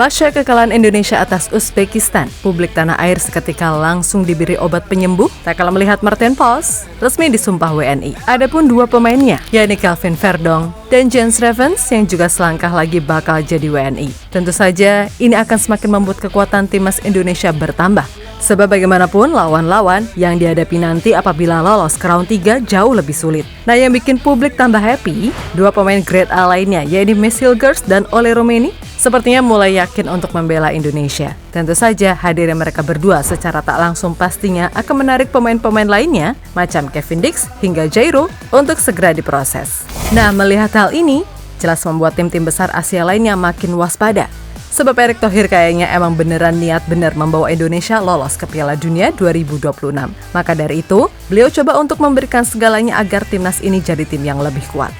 Pasca kekalahan Indonesia atas Uzbekistan, publik tanah air seketika langsung diberi obat penyembuh tak kalah melihat Martin Pos resmi disumpah WNI. Adapun dua pemainnya, yakni Kelvin Verdong dan Jens Ravens yang juga selangkah lagi bakal jadi WNI. Tentu saja ini akan semakin membuat kekuatan timnas Indonesia bertambah. Sebab bagaimanapun lawan-lawan yang dihadapi nanti apabila lolos ke round 3 jauh lebih sulit. Nah, yang bikin publik tambah happy, dua pemain grade A lainnya yaitu Mads Hilgers dan Ole Roemeny sepertinya mulai yakin untuk membela Indonesia. Tentu saja hadirnya mereka berdua secara tak langsung pastinya akan menarik pemain-pemain lainnya macam Kevin Dix hingga Jairo untuk segera diproses. Nah, melihat hal ini jelas membuat tim-tim besar Asia lainnya makin waspada. Sebab Erick Thohir kayaknya emang beneran niat bener membawa Indonesia lolos ke Piala Dunia 2026. Maka dari itu, beliau coba untuk memberikan segalanya agar timnas ini jadi tim yang lebih kuat.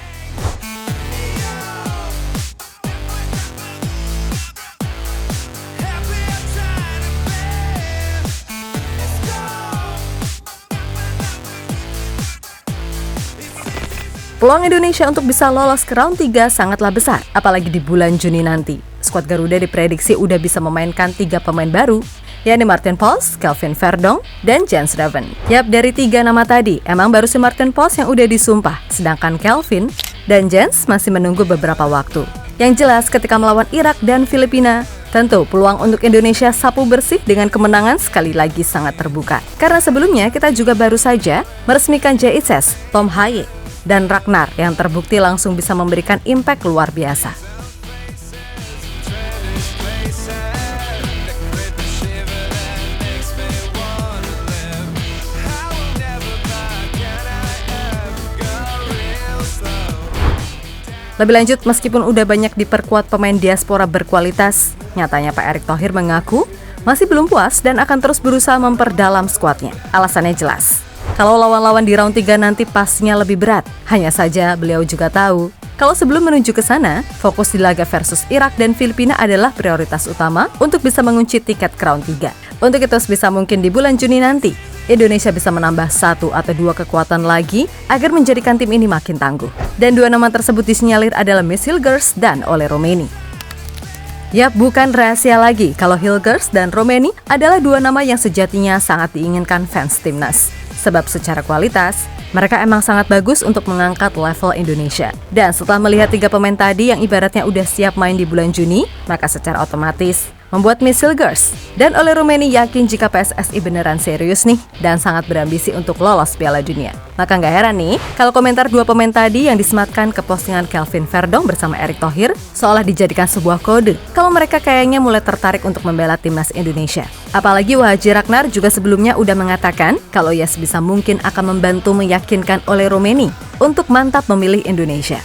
Peluang Indonesia untuk bisa lolos ke round 3 sangatlah besar, apalagi di bulan Juni nanti. Skuad Garuda diprediksi udah bisa memainkan 3 pemain baru, yakni Martin Pos, Kelvin Verdong, dan Jens Ravens. Yap, dari 3 nama tadi, emang baru si Martin Pos yang udah disumpah, sedangkan Kelvin dan Jens masih menunggu beberapa waktu. Yang jelas ketika melawan Irak dan Filipina, tentu peluang untuk Indonesia sapu bersih dengan kemenangan sekali lagi sangat terbuka. Karena sebelumnya kita juga baru saja meresmikan JICS, Tom Haye, dan Ragnar yang terbukti langsung bisa memberikan impact luar biasa. Lebih lanjut, meskipun udah banyak diperkuat pemain diaspora berkualitas, nyatanya Pak Erick Thohir mengaku masih belum puas dan akan terus berusaha memperdalam skuadnya. Alasannya jelas, kalau lawan-lawan di round 3 nanti pastinya lebih berat. Hanya saja beliau juga tahu, kalau sebelum menuju ke sana, fokus di laga versus Irak dan Filipina adalah prioritas utama untuk bisa mengunci tiket ke round 3. Untuk itu sebisa mungkin di bulan Juni nanti, Indonesia bisa menambah 1 atau 2 kekuatan lagi agar menjadikan tim ini makin tangguh. Dan 2 nama tersebut disinyalir adalah Mads Hilgers dan Ole Roemeny. Yap, bukan rahasia lagi kalau Hilgers dan Roemeny adalah 2 nama yang sejatinya sangat diinginkan fans timnas. Sebab secara kualitas, mereka emang sangat bagus untuk mengangkat level Indonesia. Dan setelah melihat 3 pemain tadi yang ibaratnya udah siap main di bulan Juni, maka secara otomatis membuat Mads Hilgers dan Ole Roemeny yakin jika PSSI beneran serius nih dan sangat berambisi untuk lolos Piala Dunia. Maka nggak heran nih kalau komentar 2 pemain tadi yang disematkan ke postingan Kelvin Verdong bersama Erick Thohir seolah dijadikan sebuah kode kalau mereka kayaknya mulai tertarik untuk membela timnas Indonesia. Apalagi Wahji Ragnar juga sebelumnya udah mengatakan kalau ia sebisa mungkin akan membantu meyakinkan Ole Roemeny untuk mantap memilih Indonesia.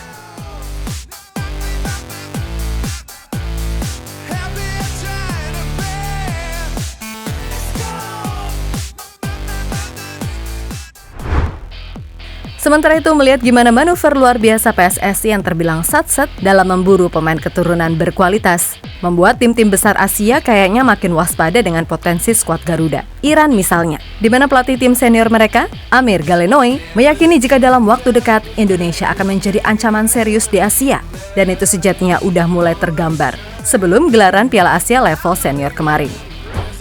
Sementara itu, melihat gimana manuver luar biasa PSSI yang terbilang satset dalam memburu pemain keturunan berkualitas, membuat tim-tim besar Asia kayaknya makin waspada dengan potensi skuad Garuda. Iran misalnya, di mana pelatih tim senior mereka, Amir Galenoy, meyakini jika dalam waktu dekat Indonesia akan menjadi ancaman serius di Asia. Dan itu sejatinya udah mulai tergambar sebelum gelaran Piala Asia level senior kemarin.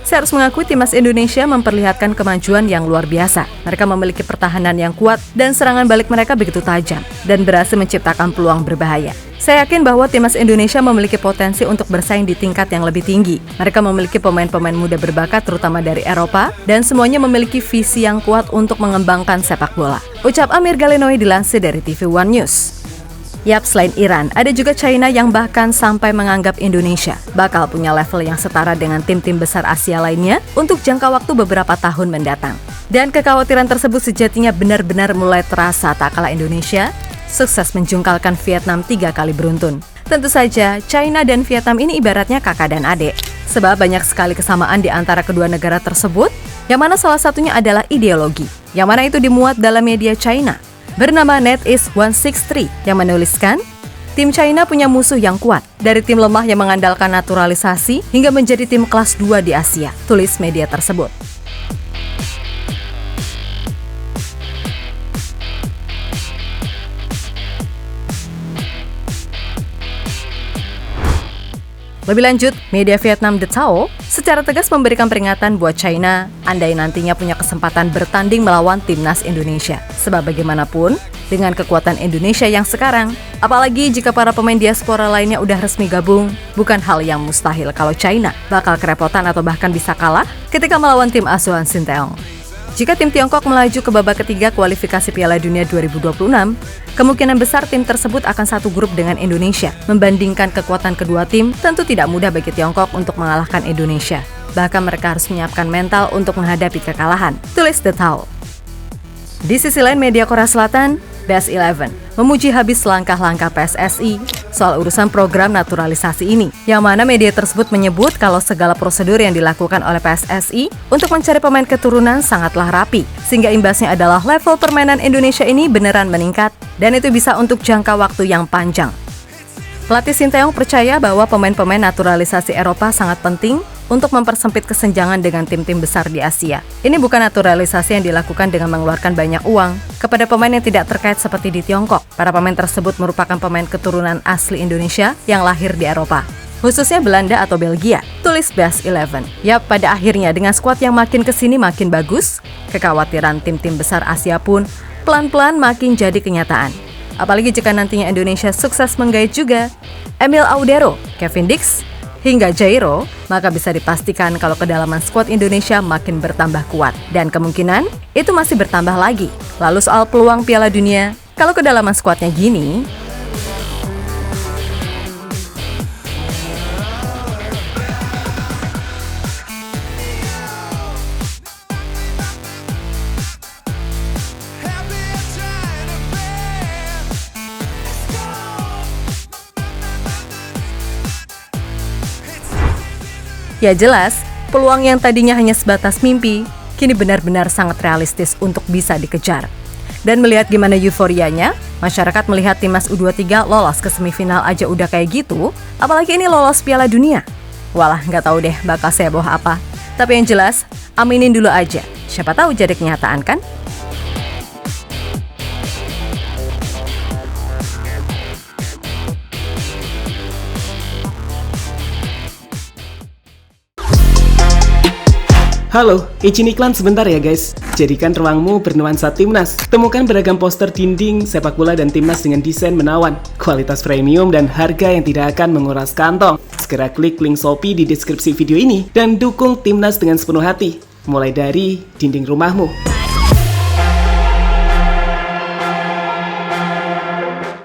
Saya harus mengakui timnas Indonesia memperlihatkan kemajuan yang luar biasa. Mereka memiliki pertahanan yang kuat dan serangan balik mereka begitu tajam dan berhasil menciptakan peluang berbahaya. Saya yakin bahwa timnas Indonesia memiliki potensi untuk bersaing di tingkat yang lebih tinggi. Mereka memiliki pemain-pemain muda berbakat terutama dari Eropa dan semuanya memiliki visi yang kuat untuk mengembangkan sepak bola. Ucap Amir Galenoy dilansir dari TV One News. Yap, selain Iran, ada juga China yang bahkan sampai menganggap Indonesia bakal punya level yang setara dengan tim-tim besar Asia lainnya untuk jangka waktu beberapa tahun mendatang. Dan kekhawatiran tersebut sejatinya benar-benar mulai terasa tak kalah Indonesia sukses menjungkalkan Vietnam 3 kali beruntun. Tentu saja, China dan Vietnam ini ibaratnya kakak dan adik. Sebab banyak sekali kesamaan di antara kedua negara tersebut, yang mana salah satunya adalah ideologi, yang mana itu dimuat dalam media China bernama NetEase163 yang menuliskan, tim China punya musuh yang kuat, dari tim lemah yang mengandalkan naturalisasi hingga menjadi tim kelas 2 di Asia, tulis media tersebut. Lebih lanjut, media Vietnam The Tao secara tegas memberikan peringatan buat China andai nantinya punya kesempatan bertanding melawan timnas Indonesia. Sebab bagaimanapun, dengan kekuatan Indonesia yang sekarang, apalagi jika para pemain diaspora lainnya udah resmi gabung, bukan hal yang mustahil kalau China bakal kerepotan atau bahkan bisa kalah ketika melawan tim asuhan Sinteyong. Jika tim Tiongkok melaju ke babak ketiga kualifikasi Piala Dunia 2026, kemungkinan besar tim tersebut akan satu grup dengan Indonesia. Membandingkan kekuatan kedua tim, tentu tidak mudah bagi Tiongkok untuk mengalahkan Indonesia. Bahkan mereka harus menyiapkan mental untuk menghadapi kekalahan, tulis The Tao. Di sisi lain, media Korea Selatan, Best 11, memuji habis langkah-langkah PSSI soal urusan program naturalisasi ini, yang mana media tersebut menyebut kalau segala prosedur yang dilakukan oleh PSSI untuk mencari pemain keturunan sangatlah rapi, sehingga imbasnya adalah level permainan Indonesia ini beneran meningkat, dan itu bisa untuk jangka waktu yang panjang. Pelatih Sinteyong percaya bahwa pemain-pemain naturalisasi Eropa sangat penting untuk mempersempit kesenjangan dengan tim-tim besar di Asia. Ini bukan naturalisasi yang dilakukan dengan mengeluarkan banyak uang kepada pemain yang tidak terkait seperti di Tiongkok. Para pemain tersebut merupakan pemain keturunan asli Indonesia yang lahir di Eropa, khususnya Belanda atau Belgia, tulis Best 11. Yap, pada akhirnya dengan skuad yang makin kesini makin bagus, kekhawatiran tim-tim besar Asia pun pelan-pelan makin jadi kenyataan. Apalagi jika nantinya Indonesia sukses menggait juga Emil Audero, Kevin Dix, hingga Jairo, maka bisa dipastikan kalau kedalaman skuad Indonesia makin bertambah kuat. Dan kemungkinan itu masih bertambah lagi. Lalu soal peluang Piala Dunia, kalau kedalaman skuadnya gini, ya jelas, peluang yang tadinya hanya sebatas mimpi, kini benar-benar sangat realistis untuk bisa dikejar. Dan melihat gimana euforianya, masyarakat melihat timnas U23 lolos ke semifinal aja udah kayak gitu, apalagi ini lolos Piala Dunia. Walah, nggak tahu deh bakal seheboh apa. Tapi yang jelas, aminin dulu aja. Siapa tahu jadi kenyataan kan? Halo, izin iklan sebentar ya guys. Jadikan ruangmu bernuansa timnas. Temukan beragam poster dinding, sepak bola dan timnas dengan desain menawan, kualitas premium dan harga yang tidak akan menguras kantong. Segera klik link Shopee di deskripsi video ini dan dukung timnas dengan sepenuh hati. Mulai dari dinding rumahmu.